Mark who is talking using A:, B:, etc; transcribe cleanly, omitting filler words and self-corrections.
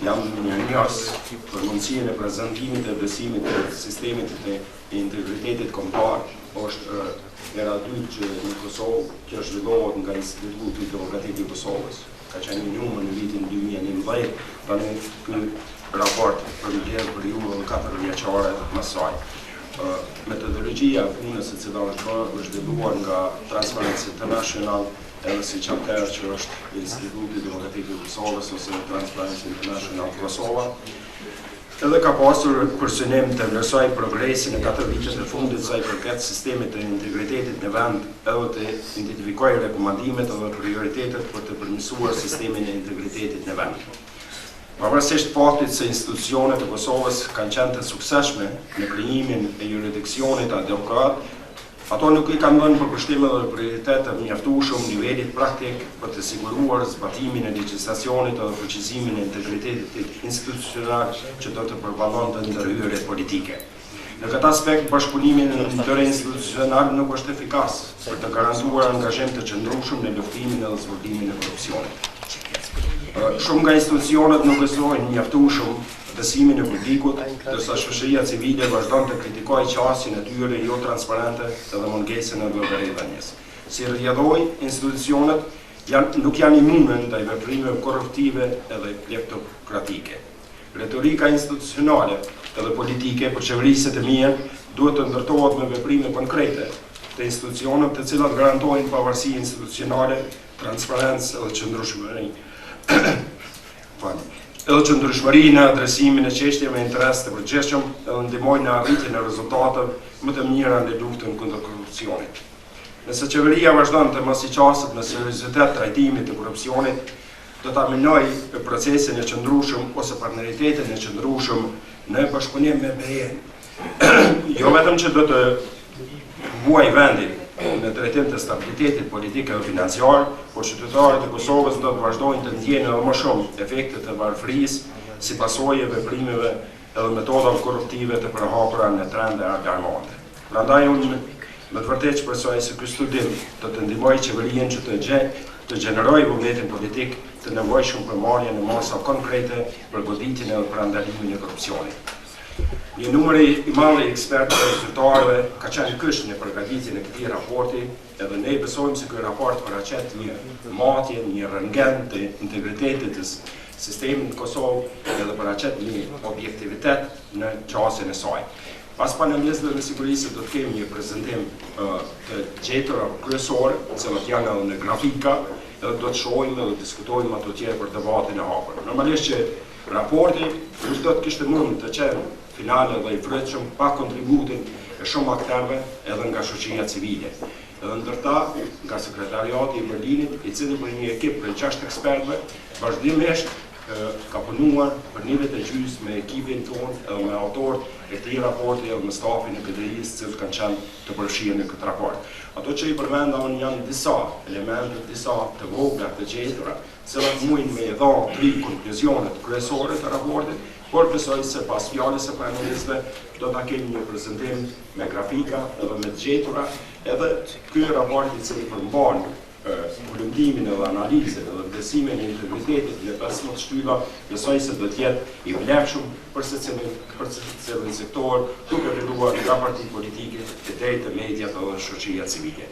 A: jam njës për mundësinë e prezantimit e besimit të sistemit të integritetit kombëtar. Është era dytë që në Kosovë që zhvillohet nga Instituti Demokratik i Kosovës. Ka qenë i njohur në vitin 2011, tani ky raport përmbledh periudhën 4 vjeçare më saj. Metodologjia e punës e cila është zhvilluar nga Transparency International edhe si çapter që është Instituti Demokratik i Kosovës ose Transparency International Kosova, edhe ka pasur për synim të vlerësoj progresin e 4 vitet e fundit sa i përket sistemit të integritetit në vend, edhe të identifikojë rekomandimet edhe prioritetet për të përmirësuar sistemin e integritetit në vend. Pavarësisht faktit se institucionet e Kosovës kanë qenë të suksesshme në krijimin e jurisdiksionit adekuat, ato nuk i kanë dhënë përkushtim dhe prioritet të mjaftueshëm nivelit praktik për të siguruar zbatimin e legjislacionit dhe fuqizimin e integritetit institucional që do të përballonte ndërhyrjet politike. Në këtë aspekt, bashkëpunimi interinstitucional nuk është efikas për të garantuar angazhim të qëndrueshëm në luftimin dhe zbatimin e korrupsionit. Shumë nga institucionet nuk besojnë mjaftueshëm besimin e publikut, ndërsa shoqëria civile vazhdon të kritikojë qasjen e tyre jo transparente edhe mungesën e llogaridhënies. Si rrjedhoi, institucionet nuk janë imune ndaj veprimeve korruptive edhe kleptokratike. Retorika institucionale edhe politike për qeverisje të mirë duhet të ndërtohet me veprime konkrete të institucioneve të cilat garantojnë pavarësi institucionale, transparencë edhe qëndrueshmëri. Edhe qëndrueshmëri në adresimin e çështjeve me interes të përgjithshëm edhe ndihmojnë në arritjen e rezultateve më të mira në luftën kundër korrupsionit. Nëse qeveria vazhdon të mos i qaset në seriozitet trajtimit të korrupsionit, do ta minojë procesin e qëndrueshëm ose partneritetin e qëndrueshëm në bashkëpunim me BE-n. Jo vetëm që do të vuajë vendin në drejtim të stabilitetit politik dhe financiar, por qytetarët e Kosovës do të vazhdojnë të ndjenë edhe më shumë efektet e varfërisë si pasojë e veprimeve edhe metodave korruptive të përhapura në trende alarmante. Prandaj unë me të vërtetë shpresoj se ky studim do të ndihmojë qeverinë që të gjenerojë vullnetin politik të nevojshëm për marrjen e masa konkrete për goditjen edhe për ndalimin e korrupsionit. Një numër i madh i ekspertëve dhe zyrtarëve ka qenë kyç në përgatitjen e këtij raporti, edhe ne besojmë se ky raport paraqet një matje, një rëngen të integritetit të sistemit në Kosovë edhe paraqet një objektivitet në qasjen e saj. Pas panelistëve me siguri se do të kemi një prezantim të gjetura kryesore, të cilat janë edhe në grafika, edhe do të shohim dhe do të diskutojmë ato tjera për debatin e hapur. Normalisht që raporti nuk do të kishte mund të qenë finale dhe i frutshëm pa kontributin e shumë aktorëve edhe nga shoqëria civile. Edhe ndërta nga sekretariati i Berlinit, i cili për një ekip për 6 ekspertëve vazhdimisht ka punuar për një vit e gjys me ekipin tonë edhe me autorët e këtij raporti edhe me stafin e BDI-s që kanë qenë të përfshirë në këtë raport. Ato që i përmenda unë janë disa elemente, disa të vogla të gjetura, cilat mujnë me i dhënë 3 konkluzionet kryesore të raportit, por besoj se pas fjalës së panelistëve do ta kemi një prezantim me grafika edhe me të gjetura, edhe ky raport i cili përmban kulumtimin edhe analizën edhe besimin e integritetit në 15 shtylla, besoj se do të jetë i vlefshëm për secilin sektor, duke filluar nga partitë politike, deri te mediat edhe shoqëria civile.